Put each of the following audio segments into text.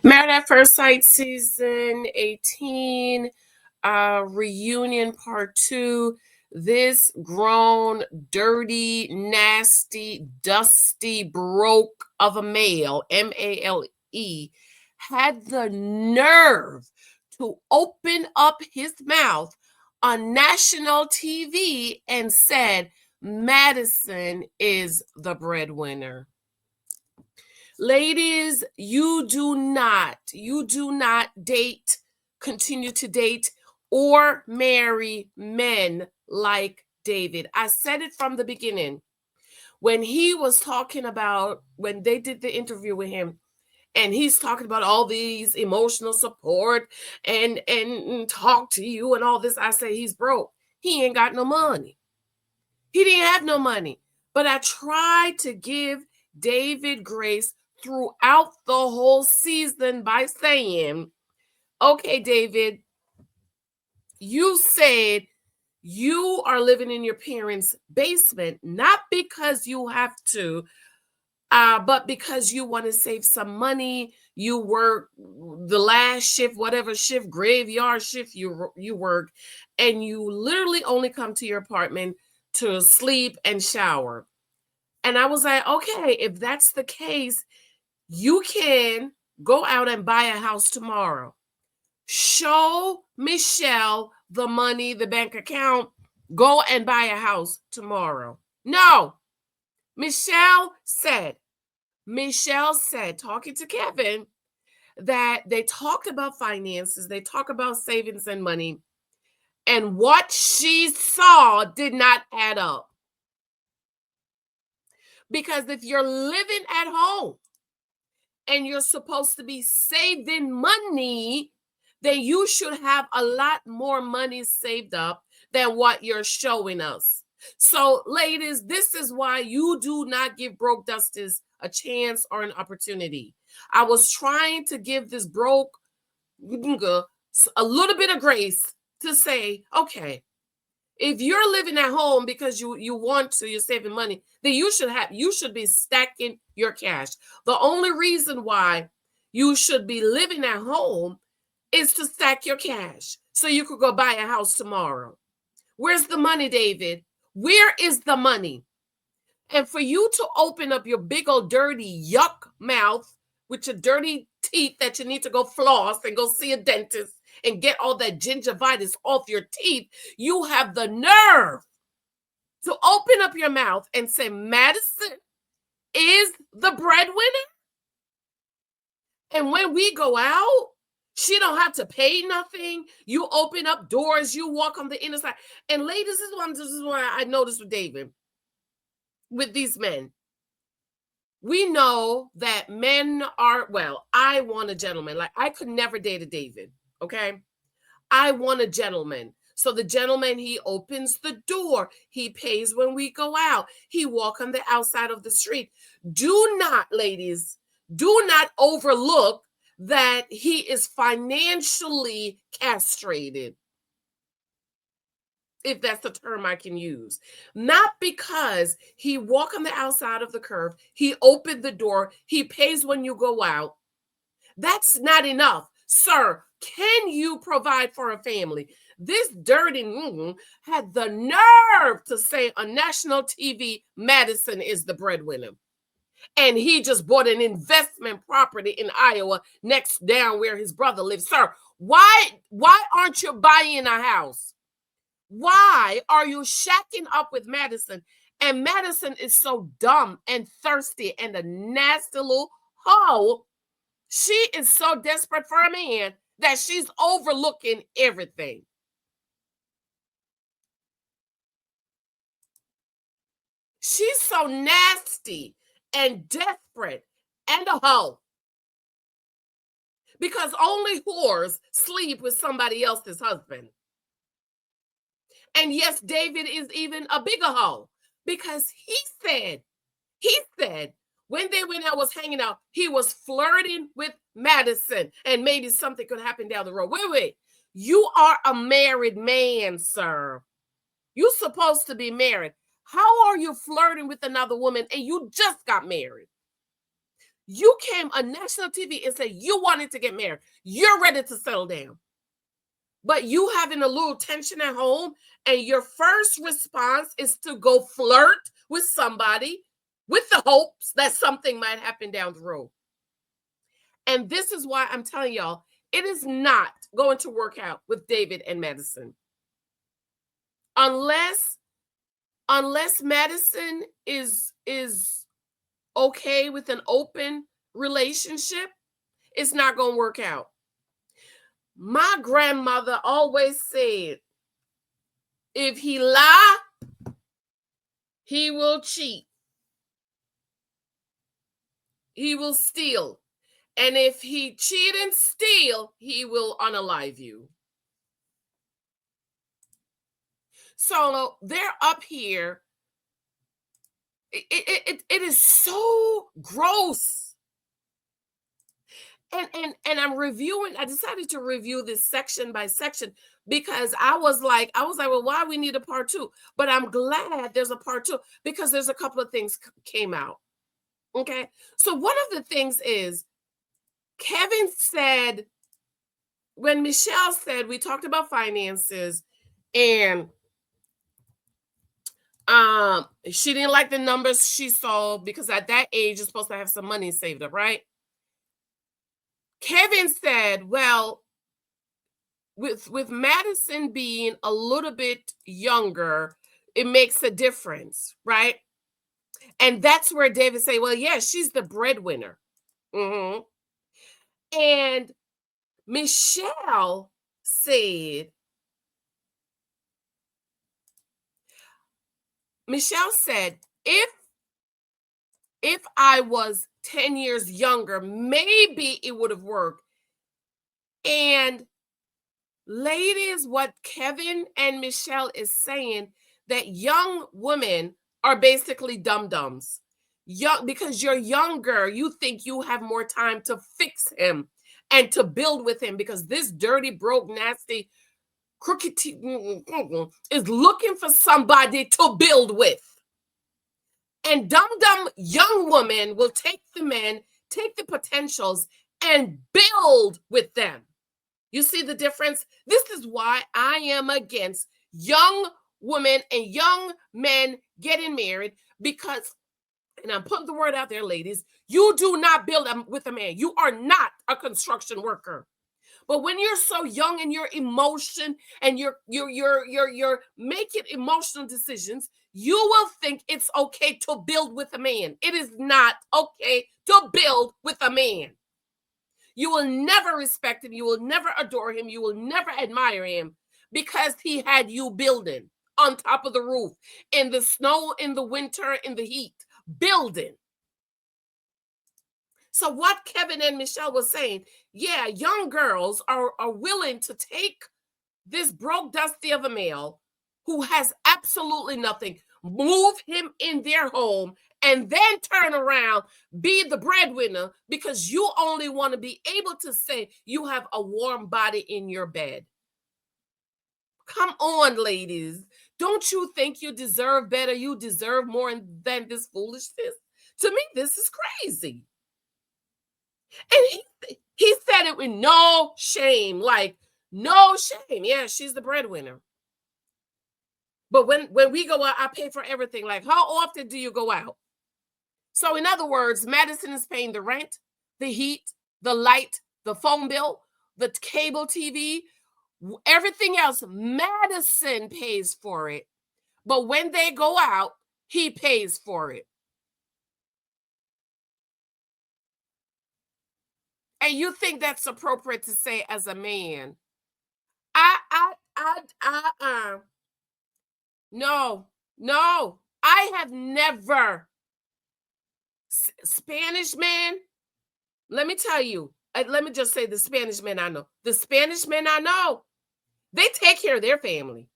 Married at First Sight season 18, reunion part 2. This grown, dirty, nasty, dusty, broke of a male, Male, had the nerve to open up his mouth on national TV and said, Madison is the breadwinner. Ladies, you do not date, continue to date, or marry men like David. I said it from the beginning. When he was talking about, when they did the interview with him, and he's talking about all these emotional support and talk to you and all this, I say he's broke. He ain't got no money. He didn't have no money. But I tried to give David grace throughout the whole season by saying, okay, David, you said you are living in your parents' basement, not because you have to, but because you want to save some money. You work the last shift, whatever shift, graveyard shift you work, and you literally only come to your apartment to sleep and shower. And I was like, okay, if that's the case, you can go out and buy a house tomorrow. Show Michelle the money, the bank account, go and buy a house tomorrow. No, Michelle said, talking to Kevin, that they talked about finances, they talk about savings and money, and what she saw did not add up. Because if you're living at home and you're supposed to be saving money, then you should have a lot more money saved up than what you're showing us. So, ladies, this is why you do not give broke dusters a chance or an opportunity. I was trying to give this broke nigga a little bit of grace to say, okay, if you're living at home because you want to, you're saving money, then you should be stacking your cash. The only reason why you should be living at home is to stack your cash so you could go buy a house tomorrow. Where's the money, David? Where is the money? And for you to open up your big old dirty yuck mouth with your dirty teeth that you need to go floss and go see a dentist and get all that gingivitis off your teeth, you have the nerve to open up your mouth and say Madison is the breadwinner. And when we go out, she don't have to pay nothing. You open up doors, you walk on the inner side. And ladies, this is why I noticed with David, with these men. We know that men are, well, I want a gentleman. Like, I could never date a David, okay? I want a gentleman. So the gentleman, he opens the door. He pays when we go out. He walk on the outside of the street. Do not, ladies, do not overlook that he is financially castrated, if that's the term I can use. Not because he walk on the outside of the curve, he opened the door, he pays when you go out. That's not enough. Sir, can you provide for a family? This dirty had the nerve to say on national TV, Madison is the breadwinner. And he just bought an investment property in Iowa next down where his brother lives. Sir, why aren't you buying a house? Why are you shacking up with Madison? And Madison is so dumb and thirsty and a nasty little hoe. She is so desperate for a man that she's overlooking everything. She's so nasty and desperate and a hoe. Because only whores sleep with somebody else's husband. And yes, David is even a bigger hoe because he said, when they went out, was hanging out, he was flirting with Madison and maybe something could happen down the road. Wait. You are a married man, sir. You're supposed to be married. How are you flirting with another woman and you just got married? You came on national TV and said you wanted to get married. You're ready to settle down. But you having a little tension at home, and your first response is to go flirt with somebody with the hopes that something might happen down the road. And this is why I'm telling y'all, it is not going to work out with David and Madison. Unless Madison is okay with an open relationship, it's not going to work out. My grandmother always said, if he lie, he will cheat. He will steal. And if he cheat and steal, he will unalive you. So they're up here. It is so gross. And I'm reviewing. I decided to review this section by section because I was like, well, why we need a part 2? But I'm glad there's a part 2 because there's a couple of things came out. Okay. So one of the things is Kevin said, when Michelle said, we talked about finances, and she didn't like the numbers she saw because at that age you're supposed to have some money saved up, right? Kevin said, well, with Madison being a little bit younger, it makes a difference, right? And that's where David said, well, yeah, she's the breadwinner. Mm-hmm. And Michelle said, if I was 10 years younger, maybe it would have worked. And ladies, what Kevin and Michelle is saying, that young women are basically dum-dums. Because you're younger, you think you have more time to fix him and to build with him, because this dirty, broke, nasty, crooked is looking for somebody to build with. And dumb young women will take the men, take the potentials, and build with them. You see the difference? This is why I am against young women and young men getting married, because, and I'm putting the word out there, ladies, you do not build with a man. You are not a construction worker. But when you're so young and your emotion and you're making emotional decisions, you will think it's okay to build with a man. It is not okay to build with a man. You will never respect him. You will never adore him. You will never admire him because he had you building on top of the roof, in the snow, in the winter, in the heat, building. So what Kevin and Michelle was saying, yeah, young girls are willing to take this broke, dusty of a male who has absolutely nothing, move him in their home, and then turn around, be the breadwinner, because you only want to be able to say you have a warm body in your bed. Come on, ladies. Don't you think you deserve better? You deserve more than this foolishness? To me, this is crazy. And he said it with no shame, like, no shame. Yeah, she's the breadwinner. But when we go out, I pay for everything. Like, how often do you go out? So in other words, Madison is paying the rent, the heat, the light, the phone bill, the cable TV, everything else. Madison pays for it. But when they go out, he pays for it. And you think that's appropriate to say as a man? No. I have never. Spanish man, let me tell you, let me just say the Spanish men I know. The Spanish men I know, they take care of their family.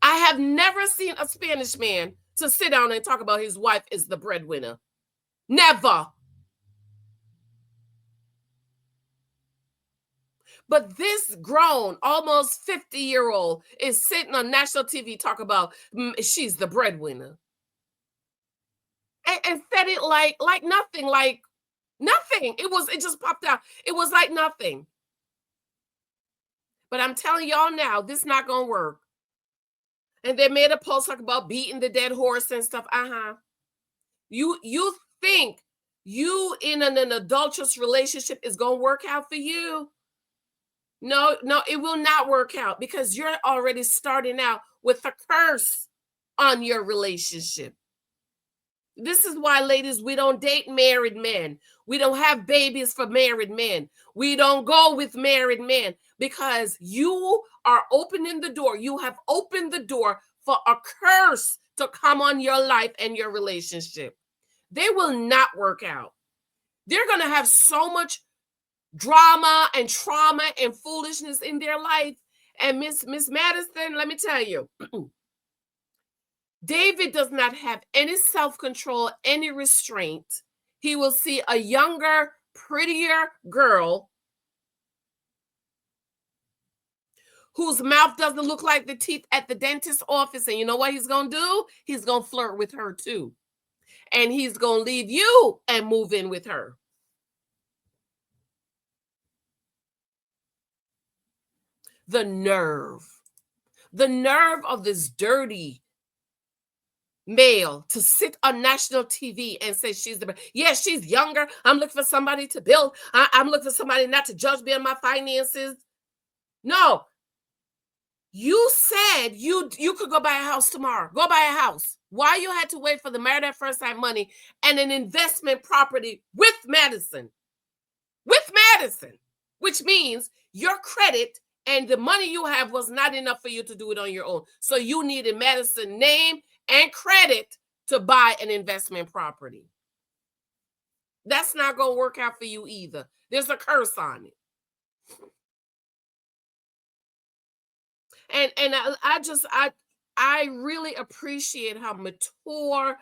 I have never seen a Spanish man to sit down and talk about his wife is the breadwinner. Never. But this grown, almost 50-year-old is sitting on national TV talk about she's the breadwinner. and said it like nothing, like nothing. It just popped out. It was like nothing. But I'm telling y'all now, this not gonna work. And they made a post talk about beating the dead horse and stuff. You think you in an adulterous relationship is gonna work out for you? No, no, it will not work out because you're already starting out with a curse on your relationship. This is why, ladies, we don't date married men. We don't have babies for married men. We don't go with married men because you are opening the door. You have opened the door for a curse to come on your life and your relationship. They will not work out. They're going to have so much drama and trauma and foolishness in their life. And Miss Madison, let me tell you, David does not have any self-control, any restraint. He will see a younger, prettier girl whose mouth doesn't look like the teeth at the dentist's office. And you know what he's going to do? He's going to flirt with her too. And he's going to leave you and move in with her. The nerve of this dirty male to sit on national TV and say she's the best. Yeah, she's younger. I'm looking for somebody to build. I'm looking for somebody not to judge me on my finances. No. You said you could go buy a house tomorrow. Go buy a house. Why you had to wait for the married at first sight money and an investment property with Madison? With Madison, which means your credit and the money you have was not enough for you to do it on your own. So you needed Madison name and credit to buy an investment property. That's not going to work out for you either. There's a curse on it. And I really appreciate how mature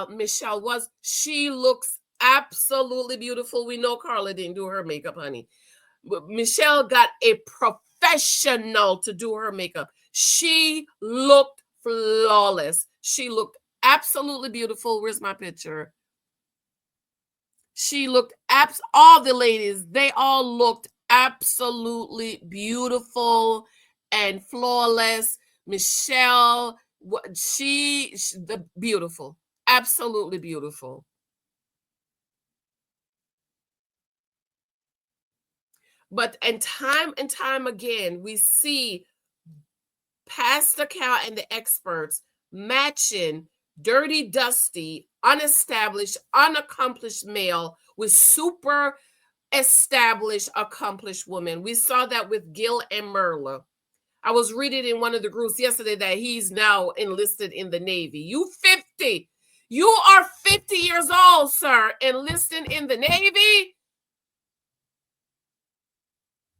Michelle was. She looks absolutely beautiful. We know Carla didn't do her makeup, honey. But Michelle got a professional to do her makeup. She looked flawless. She looked absolutely beautiful. Where's my picture? She looked all the ladies, they all looked absolutely beautiful and flawless. Michelle, the beautiful, absolutely beautiful. But and time again, we see Pastor Cal and the experts matching dirty, dusty, unestablished, unaccomplished male with super established, accomplished women. We saw that with Gil and Merla. I was reading in one of the groups yesterday that he's now enlisted in the Navy. You 50. You are 50 years old, sir, enlisting in the Navy.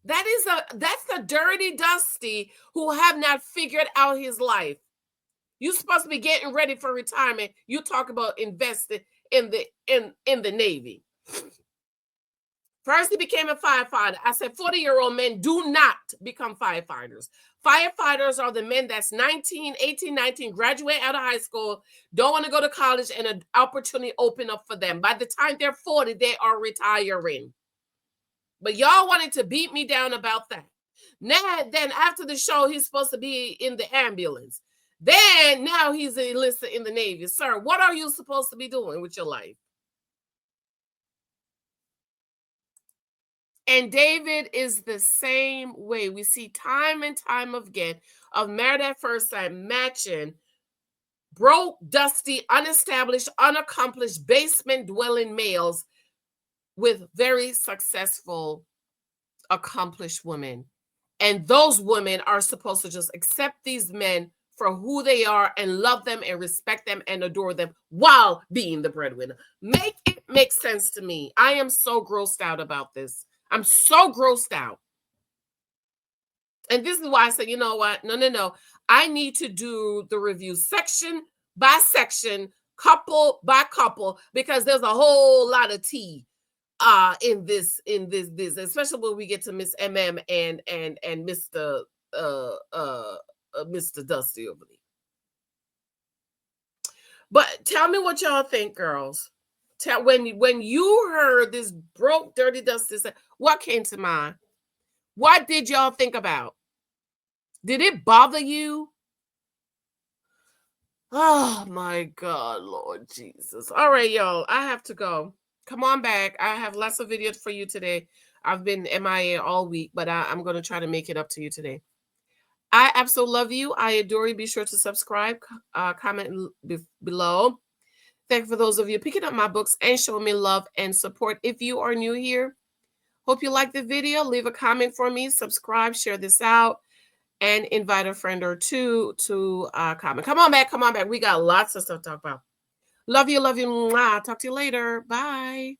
That's a dirty dusty who have not figured out his life. You're supposed to be getting ready for retirement. You talk about investing in the Navy. First, he became a firefighter. I said 40-year-old men do not become firefighters. Firefighters are the men that's 19, 18, 19, graduate out of high school, don't want to go to college, and an opportunity open up for them. By the time they're 40, they are retiring. But y'all wanted to beat me down about that. Then after the show, he's supposed to be in the ambulance. Then now he's enlisted in the Navy. Sir, what are you supposed to be doing with your life? And David is the same way. We see time and time again of married at first sight matching broke, dusty, unestablished, unaccomplished, basement dwelling males with very successful, accomplished women. And those women are supposed to just accept these men for who they are and love them and respect them and adore them while being the breadwinner. Make it make sense to me. I am so grossed out about this. I'm so grossed out. And this is why I said, you know what? No. I need to do the review section by section, couple by couple, because there's a whole lot of tea in this, especially when we get to Miss MM and Mr. Mr. Dusty over there. But tell me what y'all think, girls. Tell when you heard this broke, dirty, dusty, what came to mind? What did y'all think about? Did it bother you? Oh my God, Lord Jesus. All right, y'all. I have to go. Come on back. I have lots of videos for you today. I've been MIA all week, but I'm going to try to make it up to you today. I absolutely love you. I adore you. Be sure to subscribe, comment below. Thank you for those of you picking up my books and showing me love and support. If you are new here, hope you like the video. Leave a comment for me. Subscribe, share this out, and invite a friend or two to comment. Come on back. Come on back. We got lots of stuff to talk about. Love you. Love you. Mwah. Talk to you later. Bye.